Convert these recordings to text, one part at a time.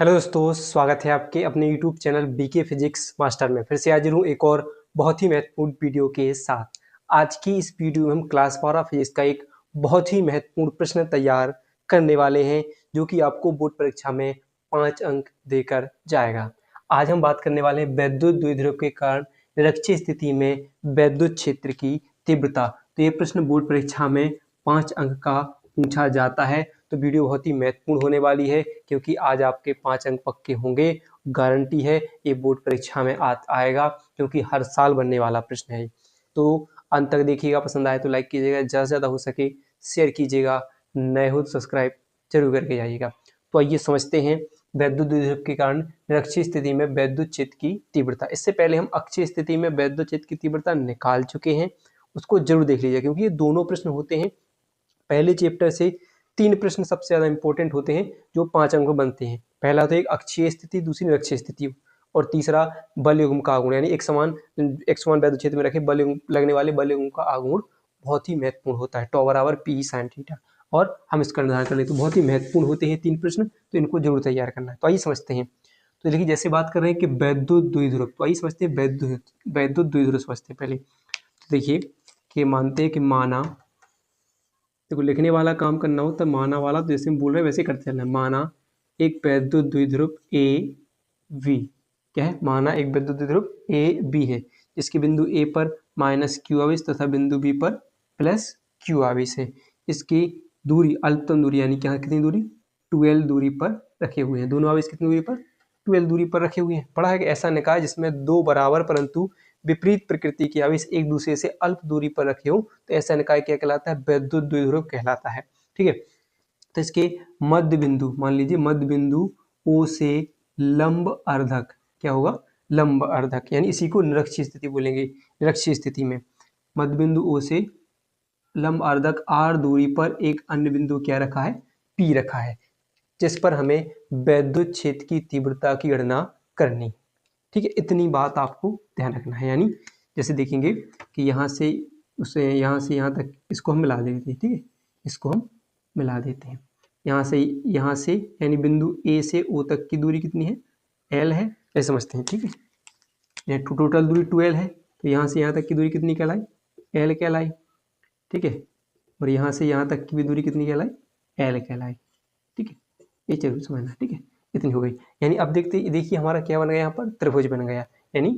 Hello दोस्तों, स्वागत है आपके अपने YouTube channel BK physics master में। फिर से हाजिर हूँ एक और बहुत ही महत्वपूर्ण वीडियो के साथ। आज की इस वीडियो में हम क्लास 12 फिजिक्स का एक बहुत ही महत्वपूर्ण प्रश्न तैयार करने वाले हैं, जो कि आपको बोर्ड परीक्षा में 5 अंक देकर जाएगा। आज हम बात करने वाले हैं वैद्युत द्विध्रुव के कारण निरक्षीय स्थिति में वैद्युत क्षेत्र की तीव्रता। तो ये प्रश्न बोर्ड परीक्षा में 5 अंक का पूछा जाता है। तो वीडियो बहुत ही महत्वपूर्ण होने वाली है, क्योंकि आज आपके 5 अंक पक्के होंगे। गारंटी है ये बोर्ड परीक्षा में आएगा, क्योंकि हर साल बनने वाला प्रश्न है। तो अंत तक देखिएगा, पसंद आए तो लाइक कीजिएगा, ज़्यादा से ज़्यादा हो सके शेयर कीजिएगा, नए हो तो सब्सक्राइब जरूर करके जाइएगा। तो आइए समझते हैं वैद्युत द्विध्रुव के कारण निरक्षीय स्थिति में वैद्युत क्षेत्र की तीव्रता। इससे पहले हम अक्षीय स्थिति में वैद्युत क्षेत्र की तीव्रता निकाल चुके हैं, उसको जरूर देख लीजिए, क्योंकि ये दोनों प्रश्न होते हैं। पहले चैप्टर से 3 प्रश्न सबसे ज़्यादा इंपॉर्टेंट होते हैं, जो 5 अंक बनते हैं। पहला तो एक अक्षीय स्थिति, दूसरी निरक्षीय स्थिति, और तीसरा बल युग्म का आघूर्ण, यानी एक समान वैद्युत क्षेत्र में रखे बल युग्म लगने वाले बल युग्म का आघूर्ण बहुत ही महत्वपूर्ण होता है। टॉ बराबर पी साइन थीटा, और हम इसका निर्धारण कर लेते हैं। तो बहुत ही महत्वपूर्ण होते हैं 3 प्रश्न, तो इनको जरूर तैयार करना है। तो आइए समझते हैं। तो देखिए, जैसे बात कर रहे हैं कि वैद्युत द्विध्रुव, तो आइए समझते हैं वैद्युत द्विध्रुव समझते हैं पहले। तो देखिए कि मानते हैं कि माना, देखो लिखने वाला काम करना हो तब माना वाला, तो जैसे हम बोल रहे हैं वैसे करते चलना है। माना एक वैद्युत द्विध्रुव ए वी, क्या है? माना एक वैद्युत द्विध्रुव ए बी है, जिसके बिंदु ए पर माइनस क्यू आवेश तथा बिंदु बी पर प्लस क्यू आवेश है। इसकी दूरी अल्पतम दूरी, यानी क्या कितनी दूरी? 12 दूरी पर रखे हुए हैं। दोनों आवेश कितनी दूरी पर? 12 दूरी पर रखे हुए हैं। पढ़ा है कि ऐसा निकाय जिसमें दो बराबर परंतु विपरीत प्रकृति के आवेश एक दूसरे से अल्प दूरी पर रखे हो, तो ऐसा निकाय क्या कहलाता है? वैद्युत द्विध्रुव कहलाता है। ठीक है। तो इसके मध्य बिंदु, मान लीजिए मध्य बिंदु ओ से लंब अर्धक, क्या होगा? लंब अर्धक, यानी इसी को निरक्षीय स्थिति बोलेंगे। निरक्षीय स्थिति में मध्य बिंदु ओ से लंब अर्धक आर दूरी पर एक अन्य बिंदु क्या रखा है? पी रखा है, जिस पर हमें वैद्युत क्षेत्र की तीव्रता की गणना करनी। ठीक है, इतनी बात आपको ध्यान रखना है। यानी जैसे देखेंगे कि यहाँ से यहाँ तक इसको हम मिला देते हैं। ठीक है, इसको हम मिला देते हैं। यहाँ से यानी बिंदु ए से ओ तक की दूरी कितनी है? एल है, ऐसे समझते हैं। ठीक है, ये टोटल दूरी 12 है, तो यहाँ से यहाँ तक की दूरी कितनी कहलाई? एल कहलाई। ठीक है, और यहाँ से यहाँ तक की भी दूरी कितनी कहलाई? एल कहलाई। ठीक है, ये जरूर समझना। ठीक है, इतनी हो गई। यानी अब देखिए हमारा क्या बन गया? यहाँ पर त्रिभुज बन गया, यानी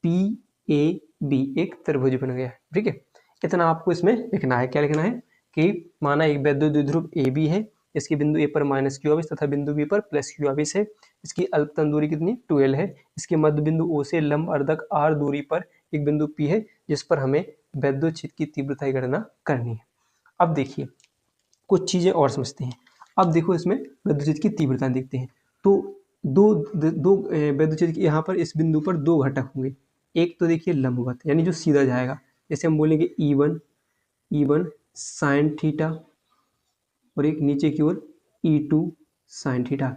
पी ए बी एक त्रिभुज बन गया। ठीक है, इतना आपको इसमें लिखना है। क्या लिखना है? कि माना एक वैद्युत द्विध्रुव ए बी है, इसके बिंदु ए पर माइनस क्यू आवेश तथा बिंदु बी पर प्लस क्यू आवेश है। इसकी अल्पतम दूरी कितनी? 12 है। इसके मध्य बिंदु ओ से लंब अर्धक आर दूरी पर एक बिंदु पी है, जिस पर हमें वैद्युत क्षेत्र की तीव्रता की गणना करनी है। अब देखिए कुछ चीजें और समझते हैं। अब देखो इसमें वैद्युत क्षेत्र की तीव्रता देखते हैं। तो दो वैद्युत क्षेत्र यहाँ पर इस बिंदु पर दो घटक होंगे। एक तो देखिए लंबवत, यानी जो सीधा जाएगा, जैसे हम बोलेंगे E1 साइन थीटा, और एक नीचे की ओर E2 साइन थीटा।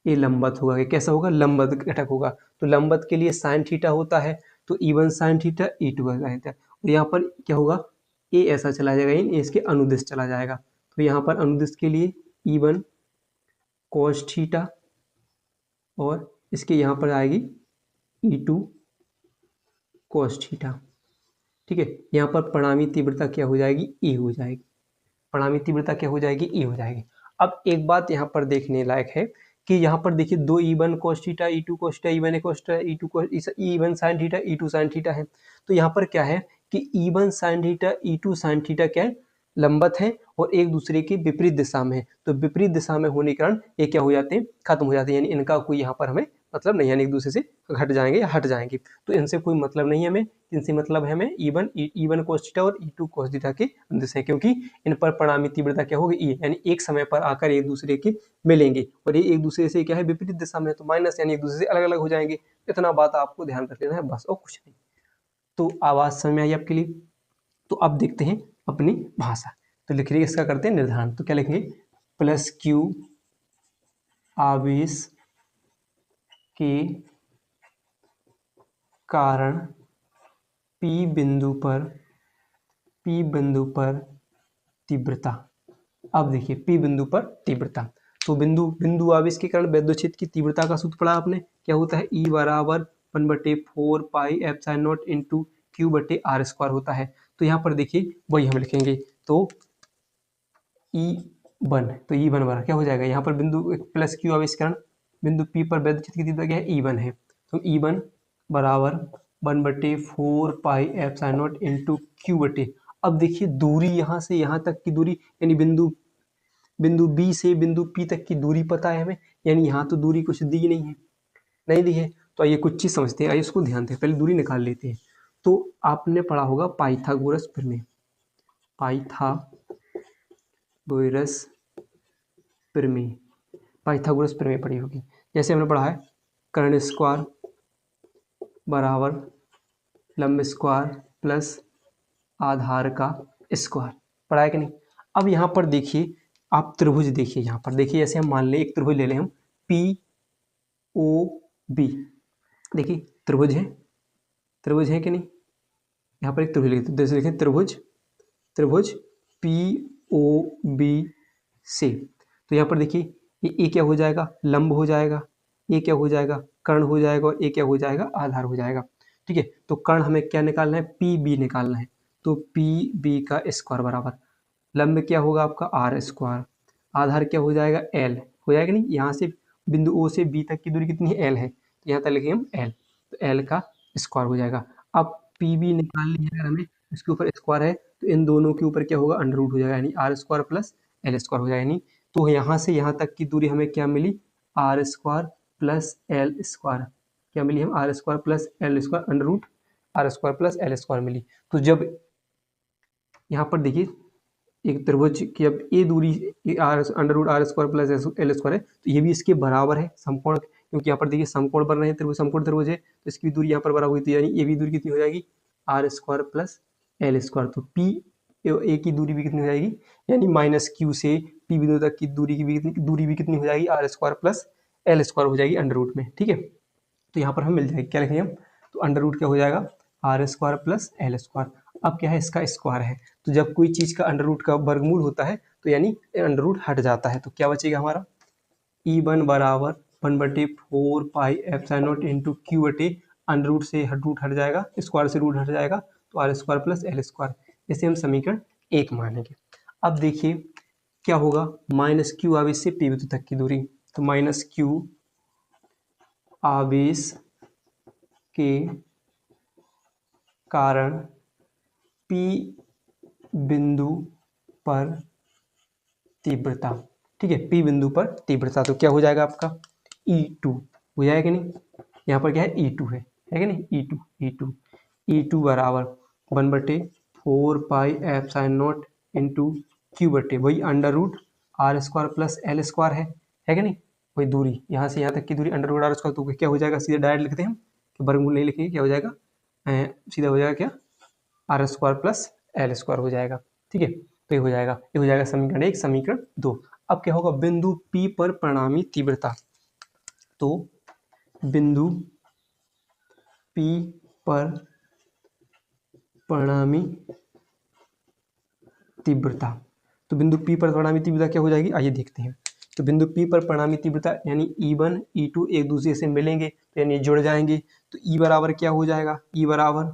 ये लंबवत होगा। कैसा होगा? लंबवत घटक होगा। तो लंबवत के लिए साइन थीटा होता है, तो E1 sine theta, E2 sine theta. और यहाँ पर क्या होगा? ए ऐसा चला जाएगा, यानी इसके अनुदिश चला जाएगा। तो यहाँ पर अनुदिश के लिए E1 cos थीटा, और इसके यहाँ पर आएगी E2 cos थीटा। ठीक है, यहाँ पर परिणामी तीव्रता क्या हो जाएगी? ए हो जाएगी। परिणामी तीव्रता क्या हो जाएगी? ए हो जाएगी। अब एक बात यहाँ पर देखने लायक है कि यहाँ पर देखिए दो E1 cos theta, E2 cos theta, E1 cos theta, E2 cos, E1 sin theta, E2 sin theta है। तो यहाँ पर क्या है कि E1 sin theta, E2 sin theta क्या है? लंबवत है, और एक दूसरे की विपरीत दिशा में है। तो विपरीत दिशा में होने के कारण ये क्या हो जाते हैं? खत्म हो जाते हैं, यानी इनका कोई यहाँ पर हमें मतलब नहीं, यानी एक दूसरे से घट जाएंगे या हट जाएंगे। तो इनसे कोई मतलब नहीं है हमें। इनसे मतलब है हमें E1 cos थीटा और E2 cos थीटा के अनुदिश है, क्योंकि इन पर परिणामी तीव्रता क्या होगी? E, यानी एक समय पर आकर एक दूसरे के मिलेंगे, और ये एक दूसरे से क्या है? विपरीत दिशा में, तो माइनस, यानी एक दूसरे से अलग अलग हो जाएंगे। इतना बात आपको ध्यान रख लेना है बस, और कुछ नहीं। तो आवाज समझ में आई आपके लिए? तो अब देखते हैं अपनी भाषा। तो लिख रही इसका करते हैं निर्धारण। तो क्या लिखेंगे? प्लस क्यू आवेश के कारण पी बिंदु पर तीव्रता। अब देखिए पी बिंदु पर तीव्रता, तो बिंदु बिंदु आवेश के कारण वैद्युत क्षेत्र की तीव्रता का सूत्र पढ़ा आपने, क्या होता है, E बराबर 1/4 pi epsilon naught into Q बटे आर स्क्वायर होता है। तो यहाँ पर देखिए वही हम लिखेंगे, तो E1, तो E1 बराबर क्या हो जाएगा, यहाँ पर बिंदु प्लस क्यू आवेश के कारण बिंदु P पर वैद्युत क्षेत्र की तीव्रता क्या है, E1 है। तो E1 बराबर 1/4 pi epsilon naught into Q बटे, अब देखिए दूरी यहाँ से यहाँ तक की दूरी, यानी बिंदु बिंदु बी से बिंदु पी तक की दूरी पता है हमें, यानी यहाँ तो दूरी कुछ दी नहीं है, नहीं दी है। तो आइए कुछ चीज समझते हैं, आइए इसको ध्यान दें, पहले दूरी निकाल लेते हैं। तो आपने पढ़ा होगा पाइथागोरस प्रमेय, पाइथागोरस प्रमेय, पाइथागोरस प्रमेय पढ़ी होगी। जैसे हमने पढ़ा है कर्ण स्क्वायर बराबर लंब स्क्वायर प्लस आधार का स्क्वायर, पढ़ा है कि नहीं। अब यहाँ पर देखिए आप त्रिभुज देखिए, यहाँ पर देखिए जैसे हम मान लें एक त्रिभुज ले लें हम पी ओ बी, देखिए त्रिभुज है कि नहीं, यहाँ पर एक त्रिभुज लिखते हैं, जैसे लिखें त्रिभुज पी ओ बी से, तो यहाँ पर देखिए ये क्या हो जाएगा, लंब हो जाएगा, ये क्या हो जाएगा, कर्ण हो जाएगा, और ये क्या हो जाएगा, आधार हो जाएगा। ठीक है, तो कर्ण हमें क्या निकालना है, पी बी निकालना है, तो पी बी का स्क्वायर बराबर लंब क्या होगा आपका आर स्क्वायर, आधार क्या हो जाएगा, एल हो जाएगा नहीं, यहाँ से बिंदु ओ से बी तक की दूरी कितनी है, एल है, तो यहाँ तक लिखेंगे हम एल, तो एल का स्क्वायर हो जाएगा। अब पी बी निकाल लिया अगर हमें, इसके ऊपर स्क्वायर है, तो इन दोनों के ऊपर क्या होगा, अंडर रूट हो जाएगा, यानी r square plus L square हो जाएगा। यानी तो यहाँ से यहाँ तक की दूरी हमें क्या मिली, R square plus L square, क्या मिली हम, R square plus L square under root are square plus L square मिली। तो जब यहाँ पर देखिए एक त्रिभुज की अब ये दूरी r under root are square plus L square है, तो ये भी इसके बराबर है समकोण, क्योंकि यहाँ पर देखिए समकोण बन रहे हैं, त्रिभुज समकोण त्रिभुज है, तो इसकी दूरी यहाँ पर बराबर हुई थी, यानी ये भी दूरी कितनी हो जाएगी, r square plus L square. तो पी ए की दूरी भी कितनी हो जाएगी, यानी माइनस क्यू से पी बिंदु तक की दूरी भी कितनी हो जाएगी, r square plus L square हो जाएगी अंडर रूट में। ठीक है, तो यहाँ पर हमें मिल जाएगी, क्या लिखेंगे हम, तो अंडर रूट क्या हो जाएगा, r square plus L square. अब क्या है, इसका स्क्वायर है, तो जब कोई चीज का अंडर रूट का वर्गमूल होता है तो यानी अंडर रूट हट जाता है, तो क्या बचेगा हमारा, E1 बराबर 1/4 pi epsilon naught into Q बटे अंडर रूट से रूट हट जाएगा, स्क्वायर से रूट हट जाएगा, तो r square plus L square, इसे हम समीकरण 1 मानेंगे। अब देखिए क्या होगा, माइनस क्यू आवेश से पी बिंदु तक की दूरी, तो माइनस क्यू आवेश के कारण पी बिंदु पर तीव्रता, ठीक है, पी बिंदु पर तीव्रता, तो क्या हो जाएगा आपका E2 हो जाएगा कि नहीं, यहाँ पर क्या है E2 है कि नहीं, E2 बराबर 1/4 pi epsilon naught into Q बटे वही under root are square plus L square है कि नहीं, वही दूरी यहाँ से यहाँ तक की दूरी अंडर रूट आर स्क्वायर, तो क्या हो जाएगा, सीधे डायरेक्ट लिखते हैं हम, वर्गमूल नहीं लिखेंगे, क्या हो जाएगा, सीधा हो जाएगा क्या, r square plus L square हो जाएगा। ठीक है, तो ये हो जाएगा समीकरण 1, समीकरण 2। अब क्या होगा, बिंदु P पर परिणामी तीव्रता, तो बिंदु P पर परिणामी तीव्रता, तो बिंदु P पर परिणामी तीव्रता क्या हो जाएगी, आइए देखते हैं। तो बिंदु P पर परिणामी तीव्रता यानी E1 E2 एक दूसरे से मिलेंगे, तो यानी जुड़ जाएंगे, तो E बराबर क्या हो जाएगा, E बराबर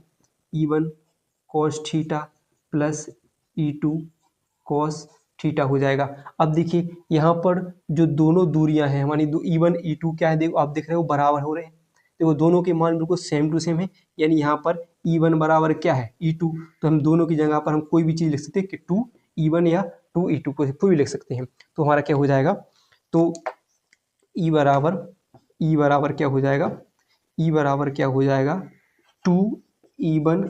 E1 cos theta plus E2 cos theta हो जाएगा। अब देखिए यहाँ पर जो दोनों दूरियां हैं हमारी, E1 E2 क्या है, देखो आप देख रहे हो बराबर हो रहे हैं, देखो दोनों के मान बिल्कुल सेम टू सेम है, यानी यहाँ पर E1 बराबर क्या है, E2, तो हम दोनों की जगह पर हम कोई भी चीज़ लिख सकते हैं कि 2E1 या 2E2 कोई भी लिख सकते हैं, तो हमारा क्या हो जाएगा, तो E बराबर क्या हो जाएगा, E बराबर क्या हो जाएगा 2E1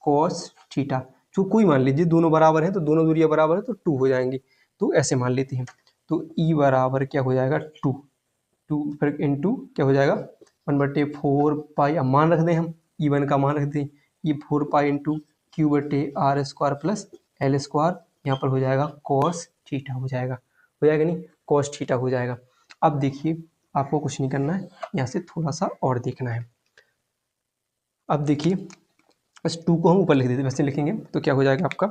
cos थीटा, जो कोई मान लीजिए दोनों बराबर है, तो दोनों दूरियां बराबर है तो 2 हो जाएंगी, तो ऐसे मान लेते हैं, तो E बराबर क्या हो जाएगा 2 फिर इंटू क्या हो जाएगा 1/4 पाई, अब मान रख दें हम, E1 का मान रख दें, ये 4 पाई इंटू क्यू बटे r square plus L square, यहाँ पर हो जाएगा cos थीटा हो जाएगा नहीं, cos थीटा हो जाएगा। अब देखिए आपको कुछ नहीं करना है, यहाँ से थोड़ा सा और देखना है। अब देखिए बस 2 को हम ऊपर लिख देते, वैसे लिखेंगे तो क्या हो जाएगा आपका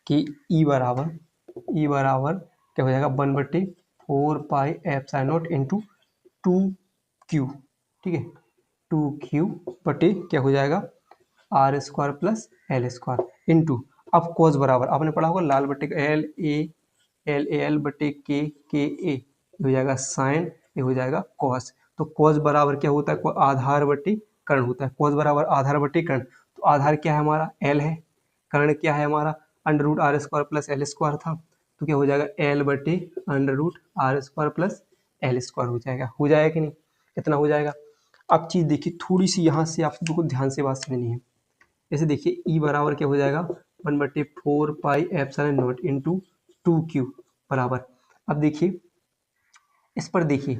कि E बराबर क्या हो जाएगा 1/4 4 पाई एप्सिलॉन नॉट इंटू 2q, ठीक है, 2q बटे क्या हो जाएगा r square plus L square into, अब कोस बराबर आपने पढ़ा होगा लाल बटे एल बटे के ए हो जाएगा साइन, ये हो जाएगा कॉस। तो कॉस बराबर क्या होता है, आधार बटे कर्ण होता है। कॉस बराबर आधार बटे कर्ण, तो आधार क्या है हमारा एल है, कर्ण क्या है हमारा under root are square plus L square था, तो क्या हो जाएगा एल बटे under root are square plus L square हो जाएगा कि नहीं, इतना हो जाएगा। अब चीज़ देखिए थोड़ी सी यहाँ से आपको बिल्कुल ध्यान से बात समझनी है। जैसे देखिए ई बराबर क्या हो जाएगा 1/4 pi epsilon naught into 2q बराबर, अब देखिए इस पर देखिए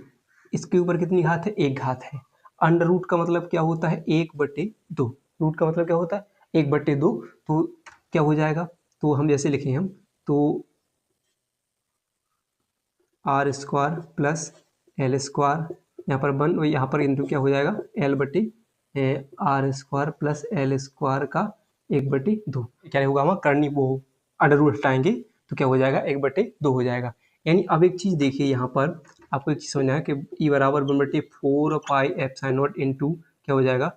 इसके ऊपर कितनी घात है, एक घात है। अंडर रूट का मतलब क्या होता है 1/2, रूट का मतलब क्या होता है 1/2, तो क्या हो जाएगा, तो हम जैसे लिखें हम तो r square plus L square, यहाँ पर वन यहाँ पर इंटू क्या हो जाएगा एल बटे r square plus L square का 1/2, क्या होगा हमारा करनी वो अंडर रूट हटाएंगे तो क्या हो जाएगा 1/2 हो जाएगा। यानी अब एक चीज़ देखिए यहाँ पर आपको एक चीज़ समझना है कि ई बराबर 1/4 पाई एप्सिलॉन नॉट इंटू क्या हो जाएगा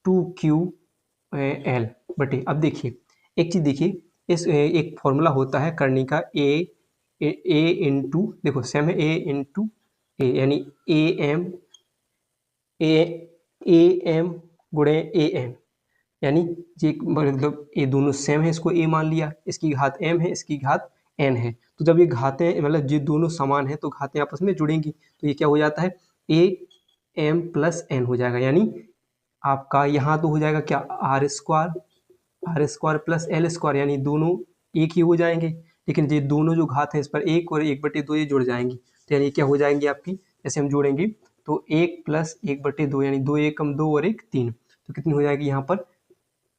2q एल बटे, अब देखिए एक चीज़ देखिए इस एक फॉर्मूला होता है करनी का ए इंटू, देखो सेम है ए इंटू ए, यानी ए एम गुणे ए एम, यानी ये मतलब ये दोनों सेम है, इसको ए मान लिया, इसकी घात m है, इसकी घात n है, तो जब ये घातें मतलब ये दोनों समान है तो घातें आपस में जुड़ेंगी, तो ये क्या हो जाता है ए एम प्लस एन हो जाएगा, यानी आपका यहाँ तो हो जाएगा क्या r square plus L square, यानी दोनों एक ही हो जाएंगे, लेकिन ये दोनों जो घात है इस पर 1 और 1/2 ये जुड़ जाएंगी, तो यानी क्या हो जाएंगी आपकी, जैसे हम जोड़ेंगे तो 1 प्लस 1/2 यानी 2 एकम 2 और 1 3, तो कितनी हो जाएगी यहाँ पर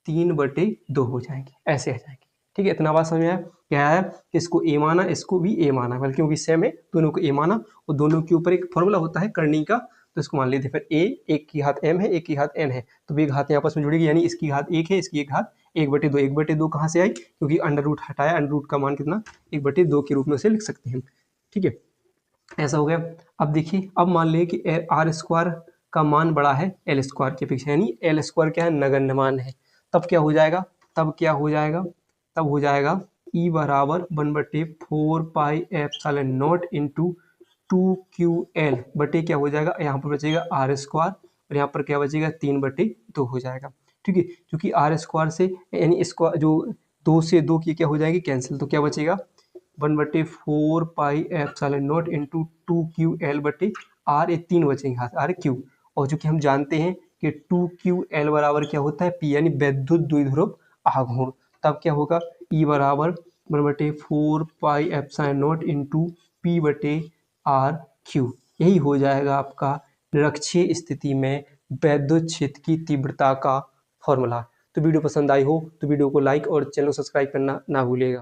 3/2 हो जाएगी, ऐसे आ जाएगी। ठीक है, इतना बात समझ में आया, क्या है इसको ए माना इसको भी ए माना, बल्कि क्योंकि सेम है दोनों को ए माना और दोनों के ऊपर एक फॉर्मूला होता है करनी का, तो इसको मान लेते फिर ए, एक की घात m है एक की घात n है, तो ये घातें आपस में जुड़ेगी, यानी इसकी घात 1 है इसकी एक घात 1/2, 1/2 कहाँ से आई क्योंकि अंडर रूट हटाया, अंडर रूट का मान कितना 1/2 के रूप में उसे लिख सकते हैं। ठीक है, ऐसा हो गया। अब देखिए अब मान लें कि आर स्क्वायर का मान बड़ा है एल स्क्वायर की अपेक्षा, यानी एल स्क्वायर क्या है नगण्य मान है, तब क्या हो जाएगा तब हो जाएगा ई बराबर 1/4 pi epsilon naught into 2ql बटे क्या हो जाएगा, यहाँ पर बचेगा आर स्क्वायर और यहाँ पर क्या बचेगा 3/2 हो जाएगा। ठीक है, क्योंकि आर स्क्वायर से यानी स्क्वायर जो 2 से 2 की क्या हो जाएगी कैंसिल, तो क्या बचेगा 1/4 pi epsilon naught into 2ql बटे आर, ये 3 बचेंगे हाथ आर क्यू, और जो कि हम जानते हैं कि 2ql बराबर क्या होता है पी, यानी वैद्युत द्विध्रुव आघूर्ण, तब क्या होगा ई बराबर 1/4 pi epsilon naught into P बटे आर क्यू, यही हो जाएगा आपका निरक्षीय स्थिति में वैद्युत क्षेत्र की तीव्रता का फॉर्मूला। तो वीडियो पसंद आई हो तो वीडियो को लाइक और चैनल को सब्सक्राइब करना ना भूलिएगा।